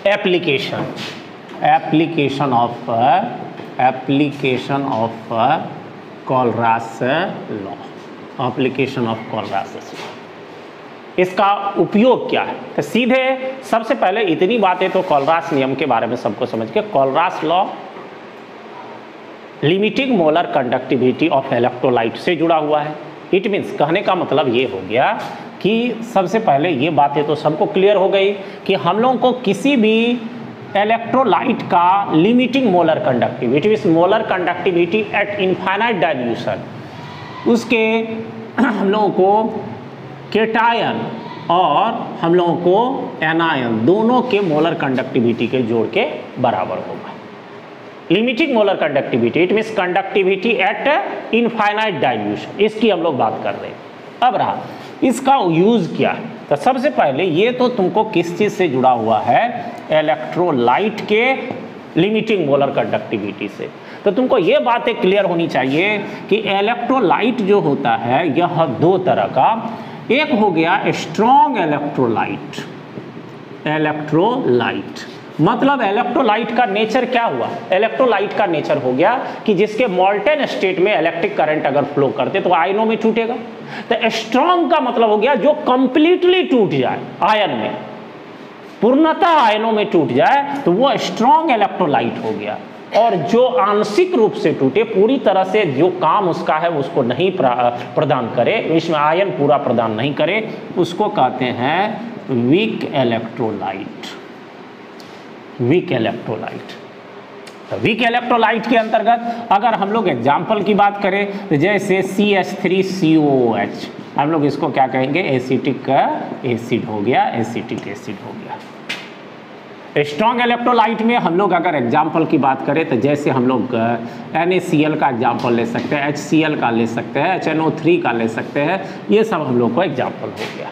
Application of Kohlrausch law. इसका उपयोग क्या है? तो सीधे सबसे पहले इतनी बातें तो कोलरास नियम के बारे में सबको समझ के, Kohlrausch law limiting molar conductivity of electrolyte से जुड़ा हुआ है। इट मीन्स, कहने का मतलब ये हो गया कि सबसे पहले ये बातें तो सबको क्लियर हो गई कि हम लोगों को किसी भी इलेक्ट्रोलाइट का लिमिटिंग मोलर कंडक्टिविटी, इस molar conductivity eight infinite dilution, उसके हम लोगों को केटायन और हम लोगों को एनायन दोनों के मोलर कंडक्टिविटी के जोड़ के बराबर होगा। Limiting molar conductivity, it means conductivity eight infinite dilution, इसकी हम लोग बात कर रहे हैं। अब रहा इसका यूज क्या है, तो सबसे पहले ये तो तुमको किस चीज से जुड़ा हुआ है, इलेक्ट्रोलाइट के लिमिटिंग मोलर कंडक्टिविटी से। तो तुमको ये बातें क्लियर होनी चाहिए कि इलेक्ट्रोलाइट जो होता है यह दो तरह का, एक हो गया स्ट्रॉन्ग इलेक्ट्रोलाइट, मतलब इलेक्ट्रोलाइट का नेचर क्या हुआ, इलेक्ट्रोलाइट का नेचर हो गया कि जिसके मोल्टेन स्टेट में इलेक्ट्रिक करंट अगर फ्लो करते तो आयनों में टूटेगा। तो स्ट्रॉन्ग का मतलब हो गया जो कंप्लीटली टूट जाए, आयन में पूर्णतः आयनों में टूट जाए तो वो स्ट्रॉन्ग इलेक्ट्रोलाइट हो गया। और जो आंशिक रूप से टूटे, पूरी तरह से जो काम उसका है उसको नहीं प्रदान करे, इसमें आयन पूरा प्रदान नहीं करे, उसको कहते हैं वीक इलेक्ट्रोलाइट। वीक इलेक्ट्रोलाइट के अंतर्गत अगर हम लोग एग्जाम्पल की बात करें तो जैसे CH3COOH, हम लोग इसको क्या कहेंगे, एसिटिक एसिड हो गया, एसिटिक एसिड हो गया। स्ट्रॉन्ग इलेक्ट्रोलाइट में हम लोग अगर एग्जाम्पल की बात करें तो जैसे हम लोग NaCl का एग्जाम्पल ले सकते हैं, HCl का ले सकते हैं, HNO3 का ले सकते हैं, ये सब हम लोग को एग्जाम्पल हो गया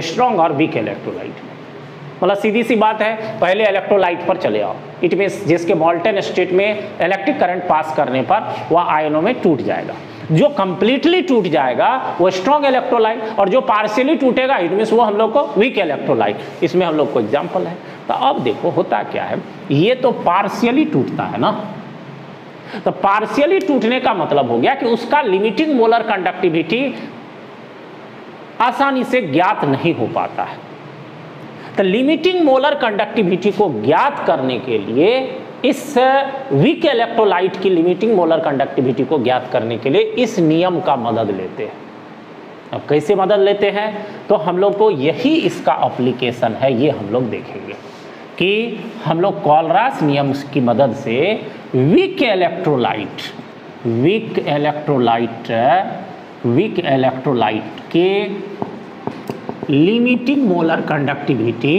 स्ट्रॉन्ग और वीक इलेक्ट्रोलाइट में। मतलब सीधी सी बात है, पहले इलेक्ट्रोलाइट पर चले आओ, इट मीन्स जिसके मोल्टेन स्टेट में इलेक्ट्रिक करंट पास करने पर वह आयनों में टूट जाएगा। जो कंप्लीटली टूट जाएगा वो स्ट्रॉन्ग इलेक्ट्रोलाइट, और जो पार्शियली टूटेगा इट मीन्स वो हम लोग को वीक इलेक्ट्रोलाइट। इसमें हम लोग को एग्जाम्पल है। तो अब देखो होता क्या है, ये तो पार्शियली टूटता है ना, तो पार्शियली टूटने का मतलब हो गया कि उसका लिमिटिंग मोलर कंडक्टिविटी आसानी से ज्ञात नहीं हो पाता है। तो लिमिटिंग मोलर कंडक्टिविटी को ज्ञात करने के लिए इस वीक इलेक्ट्रोलाइट की लिमिटिंग मोलर कंडक्टिविटी को ज्ञात करने के लिए इस नियम का मदद लेते हैं। अब कैसे मदद लेते हैं, तो हम लोग को यही इसका एप्लीकेशन है, ये हम लोग देखेंगे कि हम लोग कोलरास नियम की मदद से वीक इलेक्ट्रोलाइट के लिमिटिंग मोलर कंडक्टिविटी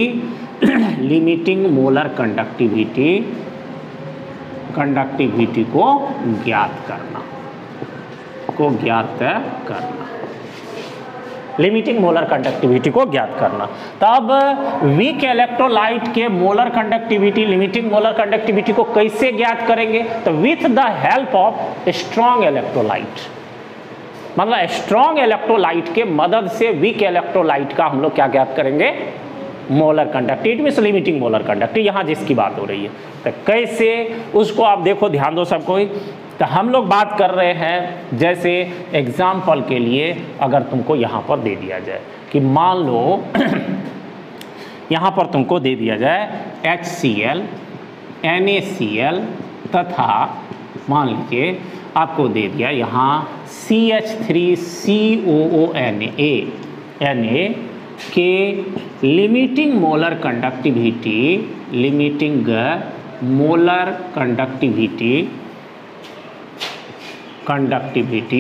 को ज्ञात करना, लिमिटिंग मोलर कंडक्टिविटी को ज्ञात करना। तब वीक इलेक्ट्रोलाइट के molar conductivity, limiting molar conductivity को कैसे ज्ञात करेंगे, तो with the help of strong electrolyte, मतलब स्ट्रॉन्ग इलेक्ट्रोलाइट के मदद से वीक इलेक्ट्रोलाइट का हम लोग क्या ज्ञात करेंगे, molar conductivity means limiting molar conductivity, यहाँ जिसकी बात हो रही है। तो कैसे, उसको आप देखो, ध्यान दो सबको। तो हम लोग बात कर रहे हैं, जैसे एग्जाम्पल के लिए अगर तुमको यहाँ पर दे दिया जाए कि मान लो यहाँ पर तुमको दे दिया जाए HCl, NaCl तथा मान लीजिए आपको दे दिया यहाँ CH3COONA के लिमिटिंग मोलर कंडक्टिविटी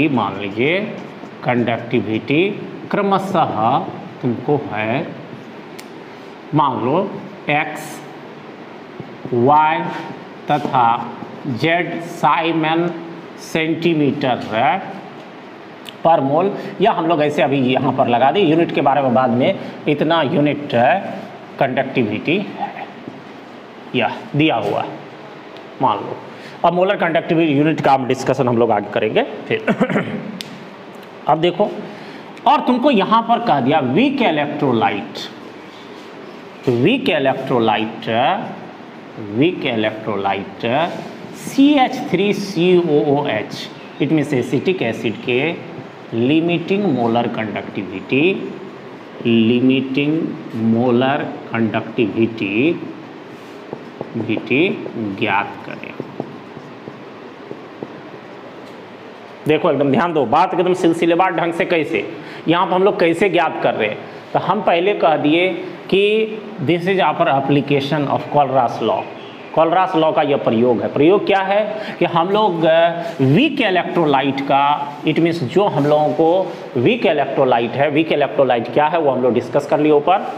मान लीजिए कंडक्टिविटी क्रमशः तुमको है, मान लो X, Y तथा Z साइमन सेंटीमीटर पर मोल, या हम लोग ऐसे अभी यहाँ पर लगा दें, यूनिट के बारे में बाद में, इतना यूनिट कंडक्टिविटी है या दिया हुआ है मान लो। अब मोलर कंडक्टिविटी यूनिट का हम डिस्कशन हम लोग आगे करेंगे फिर। अब देखो, और तुमको यहाँ पर कह दिया weak electrolyte weak electrolyte CH3COOH, it means acetic acid के लिमिटिंग मोलर कंडक्टिविटी ज्ञात करें। देखो एकदम ध्यान दो, बात एकदम सिलसिलेवार ढंग से कैसे, यहाँ पर हम लोग कैसे ज्ञात कर रहे हैं। तो हम पहले कह दिए कि this is our application of Kohlrausch law. Kohlrausch law का यह प्रयोग है। प्रयोग क्या है कि हम लोग वीक इलेक्ट्रोलाइट का, इट मीन्स जो हम लोगों को वीक इलेक्ट्रोलाइट है, वीक इलेक्ट्रोलाइट क्या है वो हम लोग डिस्कस कर लिए ऊपर,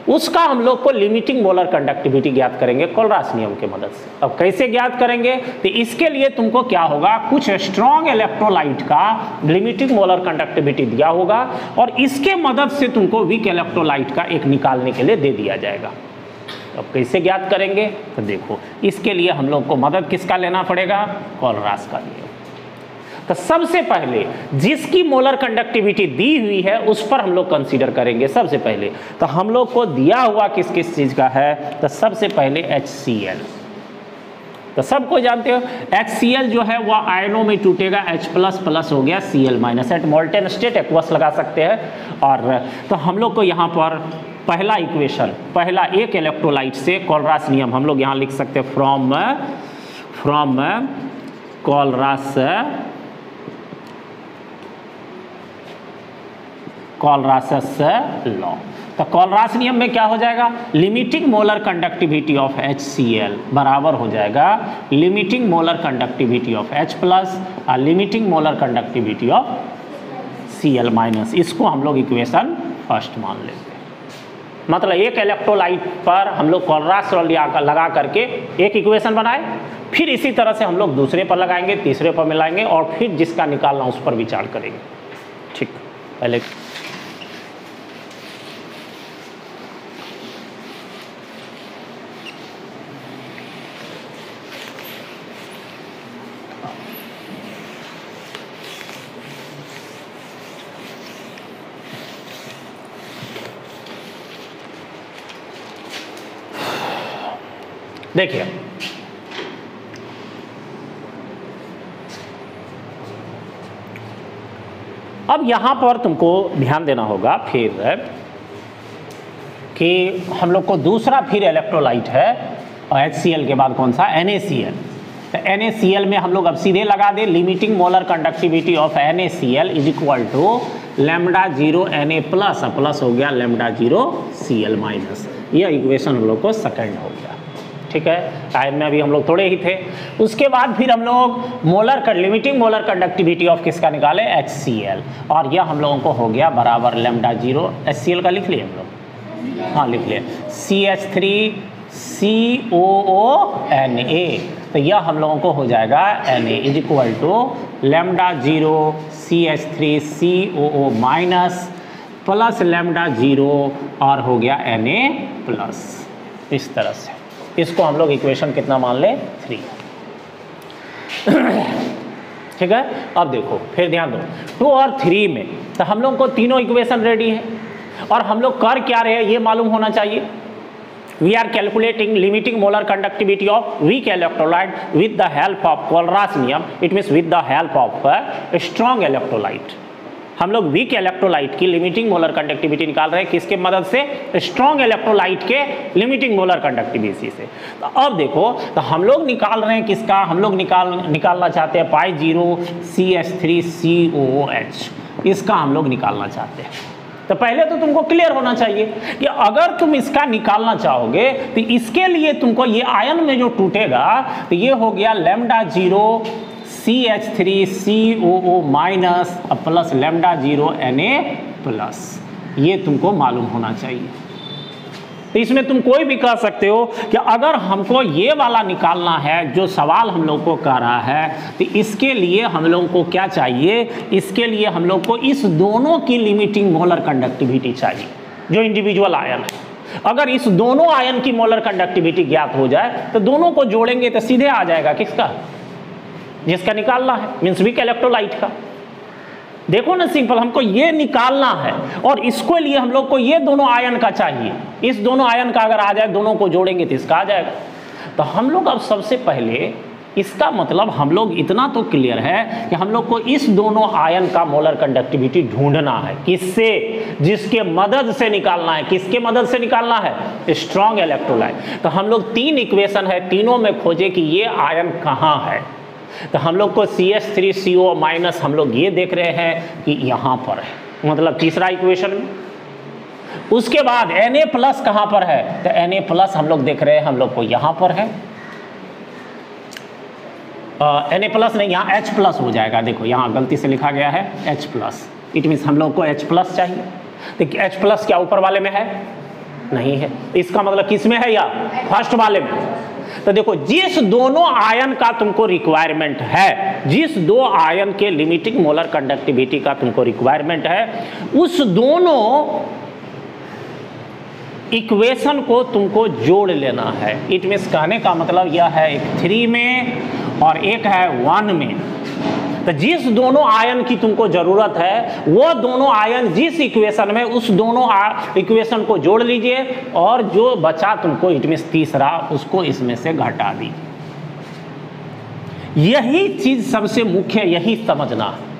उसका हम लोग को लिमिटिंग मोलर कंडक्टिविटी ज्ञात करेंगे कोलरास नियम के मदद से। अब कैसे ज्ञात करेंगे, तो इसके लिए तुमको क्या होगा, कुछ स्ट्रॉन्ग इलेक्ट्रोलाइट का लिमिटिंग मोलर कंडक्टिविटी दिया होगा और इसके मदद से तुमको वीक इलेक्ट्रोलाइट का एक निकालने के लिए दे दिया जाएगा। अब कैसे ज्ञात करेंगे, तो देखो इसके लिए हम लोग को मदद किसका लेना पड़ेगा, कोलरास का नियम। तो सबसे पहले जिसकी मोलर कंडक्टिविटी दी हुई है उस पर हम लोग कंसीडर करेंगे सबसे पहले। तो हम लोग को दिया हुआ किस किस चीज का है, तो सबसे पहले HCl। तो सबको जानते हो HCl जो है वह आयनों में टूटेगा, H++ हो गया Cl- at molten state aqueous लगा सकते हैं। और तो हम लोग को यहाँ पर पहला इक्वेशन, पहला एक इलेक्ट्रोलाइट से कोलरास नियम हम लोग यहाँ लिख सकते हैं फ्रॉम कोलरासस लॉ। तो कोलरास नियम में क्या हो जाएगा, limiting molar conductivity of HCl बराबर हो जाएगा limiting molar conductivity of H+ और limiting molar conductivity of Cl-। इसको हम लोग इक्वेशन फर्स्ट मान लेते हैं। मतलब एक इलेक्ट्रोलाइट पर हम लोग कोलरास लॉ लगा करके एक इक्वेशन बनाए, फिर इसी तरह से हम लोग दूसरे पर लगाएंगे, तीसरे पर मिलाएंगे और फिर जिसका निकालना उस पर विचार करेंगे। ठीक, पहले देखिए अब यहां पर तुमको ध्यान देना होगा फिर कि हम लोग को दूसरा फिर इलेक्ट्रोलाइट है और HCl के बाद कौन सा, NaCl। तो NaCl में हम लोग अब सीधे लगा दे limiting molar conductivity of NaCl is equal to λ0 Na plus हो गया λ0 Cl-। यह इक्वेशन हम लोग को सेकंड हो गया। ठीक है, टाइम में अभी हम लोग थोड़े ही थे। उसके बाद फिर हम लोग लिमिटिंग मोलर कंडक्टिविटी ऑफ किसका निकाले, HCl, और यह हम लोगों को हो गया बराबर λ0 HCl का लिख लिए हम लोग, हाँ लिख लिए CH3COONA। तो यह हम लोगों को हो जाएगा Na is equal to λ0 CH3COO minus plus λ0 और हो गया Na प्लस। इस तरह से इसको हम लोग इक्वेशन कितना मान ले, 3। ठीक है, अब देखो फिर ध्यान दो 2 और 3 में तो हम लोग को तीनों इक्वेशन रेडी है और हम लोग कर क्या रहे हैं ये मालूम होना चाहिए। We are calculating limiting molar conductivity of weak electrolyte with the help of Kohlrausch नियम, it means with the help of strong electrolyte. हम लोग वीक इलेक्ट्रोलाइट की लिमिटिंग मोलर कंडक्टिविटी निकाल रहे हैं किसके मदद से, स्ट्रॉन्ग इलेक्ट्रोलाइट के लिमिटिंग मोलर कंडक्टिविटी से। तो अब देखो तो हम लोग निकाल रहे हैं किसका, हम लोग निकालना चाहते हैं π0 CH3COOH, इसका हम लोग निकालना चाहते हैं। तो पहले तो तुमको क्लियर होना चाहिए कि अगर तुम इसका निकालना चाहोगे तो इसके लिए तुमको ये आयन में जो टूटेगा तो ये हो गया λ0 CH3COO minus plus λ0 Na plus, ये तुमको मालूम होना चाहिए। तो इसमें तुम कोई भी कह सकते हो कि अगर हमको ये वाला निकालना है जो सवाल हम लोग को कह रहा है तो इसके लिए हम लोग को क्या चाहिए, इसके लिए हम लोग को इस दोनों की लिमिटिंग मोलर कंडक्टिविटी चाहिए जो इंडिविजुअल आयन है। अगर इस दोनों आयन की मोलर कंडक्टिविटी ज्ञात हो जाए तो दोनों को जोड़ेंगे तो सीधे आ जाएगा किसका, जिसका निकालना है, मीन्स वीक इलेक्ट्रोलाइट का। देखो ना सिंपल, हमको ये निकालना है और इसके लिए हम लोग को ये दोनों आयन का चाहिए। इस दोनों आयन का अगर आ जाए, दोनों को जोड़ेंगे तो इसका आ जाएगा। तो हम लोग अब सबसे पहले इसका मतलब हम लोग इतना तो क्लियर है कि हम लोग को इस दोनों आयन का मोलर कंडक्टिविटी ढूंढना है। किससे? जिसके मदद से निकालना है। किसके मदद से निकालना है? Strong electrolyte. तो हम लोग 3 इक्वेशन है, तीनों में खोजे कि ये आयन कहाँ है। तो हम लोग को CH3CO माइनस हम लोग ये देख रहे हैं कि यहाँ पर है, मतलब तीसरा इक्वेशन में। उसके बाद Na प्लस कहाँ पर है? तो Na प्लस हम लोग देख रहे हैं, हम लोग को यहाँ पर है। Na प्लस नहीं, यहाँ H प्लस हो जाएगा। देखो यहाँ गलती से लिखा गया है H प्लस, इट मीन्स हम लोग को H प्लस चाहिए। तो H प्लस क्या ऊपर वाले में है? नहीं है। इसका मतलब किस में है? या फर्स्ट वाले में। तो देखो, जिस दोनों आयन का तुमको रिक्वायरमेंट है, जिस दो आयन के लिमिटिंग मोलर कंडक्टिविटी का तुमको रिक्वायरमेंट है, उस दोनों इक्वेशन को तुमको जोड़ लेना है। इट मीन्स कहने का मतलब यह है, एक 3 में और एक है 1 में। तो जिस दोनों आयन की तुमको जरूरत है, वो दोनों आयन जिस इक्वेशन में, उस दोनों इक्वेशन को जोड़ लीजिए और जो बचा तुमको इट मीन्स तीसरा, उसको इसमें से घटा दीजिए। यही चीज सबसे मुख्य, यही समझना है।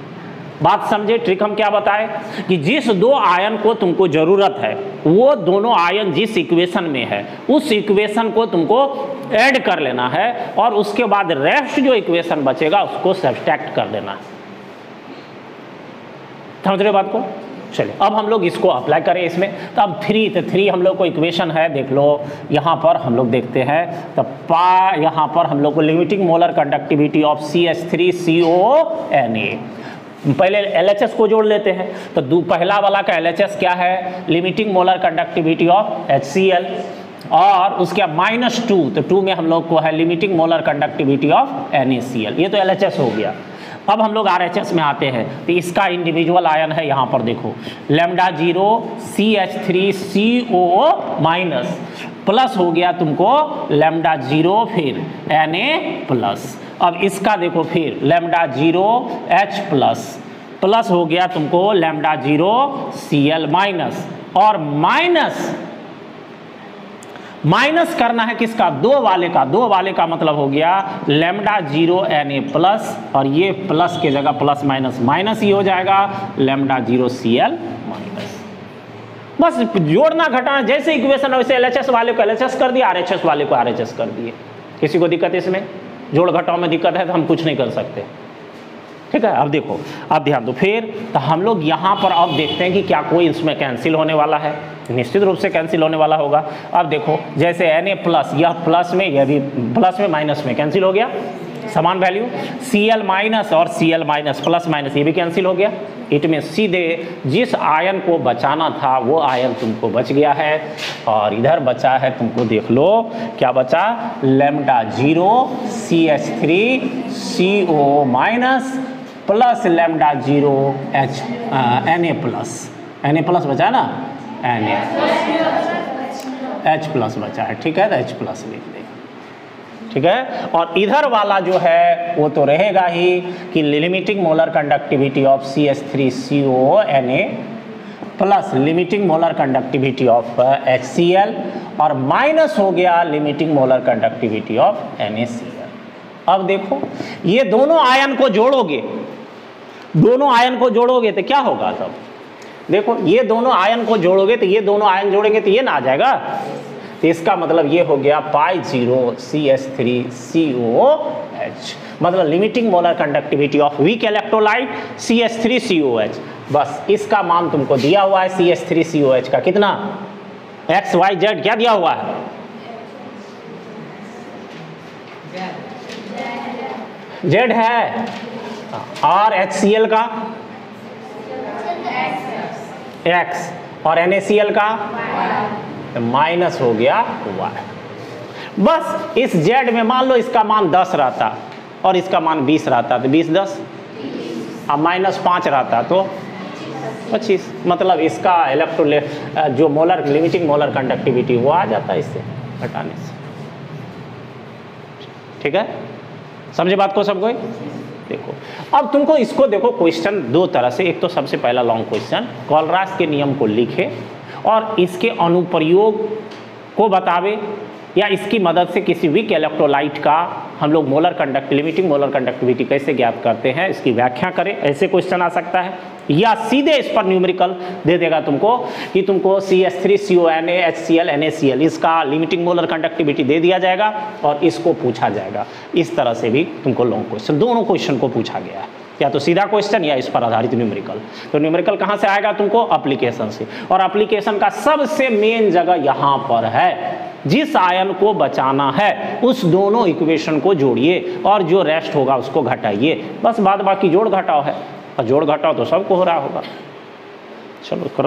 बात समझे? ट्रिक हम क्या बताए कि जिस दो आयन को तुमको जरूरत है, वो दोनों आयन जिस इक्वेशन में है, उस इक्वेशन को तुमको ऐड कर लेना है और उसके बाद रेस्ट जो इक्वेशन बचेगा उसको सब्सट्रैक्ट कर देना है। समझ रहे बात को? चलिए अब हम लोग इसको अप्लाई करें इसमें। तो अब 3 हम लोग को इक्वेशन है, देख लो यहाँ पर हम लोग देखते हैं। तो यहाँ पर हम लोग को limiting molar conductivity of CH3CONA, पहले LHS को जोड़ लेते हैं। तो पहला वाला का LHS क्या है? Limiting molar conductivity of HCl, और उसके -2, तो 2 में हम लोग को है limiting molar conductivity of NaCl। ये तो LHS हो गया। अब हम लोग RHS में आते हैं। तो इसका इंडिविजुअल आयन है, यहाँ पर देखो λ0 CH3COO माइनस, प्लस हो गया तुमको λ0 फिर Na प्लस। अब इसका देखो फिर λ0 H प्लस, प्लस हो गया तुमको λ0 Cl माइनस, और माइनस करना है किसका? 2 वाले का। 2 वाले का मतलब हो गया λ0 Na प्लस, और ये प्लस के जगह प्लस माइनस माइनस ही हो जाएगा, λ0 Cl माइनस। बस जोड़ना घटाना, जैसे इक्वेशन वैसे LHS वाले को LHS कर दिया, RHS वाले को RHS कर दिए। किसी को दिक्कत इसमें? जोड़ घटाव में दिक्कत है तो हम कुछ नहीं कर सकते। ठीक है, अब देखो, अब ध्यान दो। फिर तो हम लोग यहाँ पर अब देखते हैं कि क्या कोई इसमें कैंसिल होने वाला है। निश्चित रूप से कैंसिल होने वाला होगा। अब देखो, जैसे Na प्लस, यह प्लस में, यह भी प्लस में, माइनस में कैंसिल हो गया, समान वैल्यू। Cl माइनस और Cl माइनस, प्लस माइनस, ये भी कैंसिल हो गया। इट में सीधे जिस आयन को बचाना था वो आयन तुमको बच गया है, और इधर बचा है तुमको, देख लो क्या बचा, λ0 CH3CO minus plus λ0 Na plus. Na plus बचा ना, Na H प्लस बचा है। ठीक है, तो H प्लस लिख देगा। ठीक है, और इधर वाला जो है वो तो रहेगा ही कि limiting molar conductivity of CH3CONA plus limiting molar conductivity of HCl, और माइनस हो गया limiting molar conductivity of NaCl। अब देखो, ये दोनों आयन को जोड़ोगे, दोनों आयन को जोड़ोगे तो क्या होगा? तब देखो, ये दोनों आयन को जोड़ोगे तो ये दोनों आयन जोड़ेंगे तो ये ना आ जाएगा। तो इसका मतलब ये हो गया π0 CH3COH, मतलब limiting molar conductivity of weak electrolyte CH3COH। बस इसका मान तुमको दिया हुआ है CH3COH का, कितना? X Y Z क्या दिया हुआ है? Z है, और HCl का X, और NaCl का माइनस हो गया Y। बस इस Z में मान लो इसका मान 10 रहता और इसका मान 20 रहता, तो 20 10, अब -5 रहता तो 25, मतलब इसका इलेक्ट्रोले जो मोलर लिमिटिंग मोलर कंडक्टिविटी वो आ जाता है इससे घटाने से। ठीक है, समझे बात को सब कोई? देखो अब तुमको इसको देखो, क्वेश्चन दो तरह से, एक तो सबसे पहला लॉन्ग क्वेश्चन, कोलरास के नियम को लिखे और इसके अनुप्रयोग को बतावे या इसकी मदद से किसी वीक इलेक्ट्रोलाइट का हम लोग molar conduct limiting molar conductivity कैसे ज्ञात करते हैं इसकी व्याख्या करें, ऐसे क्वेश्चन आ सकता है। या सीधे इस पर न्यूमेरिकल दे देगा तुमको कि तुमको CH3CONA HCl NaCl इसका लिमिटिंग मोलर कंडक्टिविटी दे दिया जाएगा और इसको पूछा जाएगा। इस तरह से भी तुमको लॉन्ग क्वेश्चन, दोनों क्वेश्चन को पूछा गया है, या तो सीधा क्वेश्चन या इस पर आधारित न्यूमेरिकल। तो न्यूमेरिकल कहाँ से आएगा तुमको? एप्लीकेशन से, और एप्लीकेशन का सबसे मेन जगह यहाँ पर है, जिस आयन को बचाना है उस दोनों इक्वेशन को जोड़िए और जो रेस्ट होगा उसको घटाइए, बस बाद बाकी जोड़ घटाव है, और जोड़ घटाव तो सबको हो रहा होगा। चलो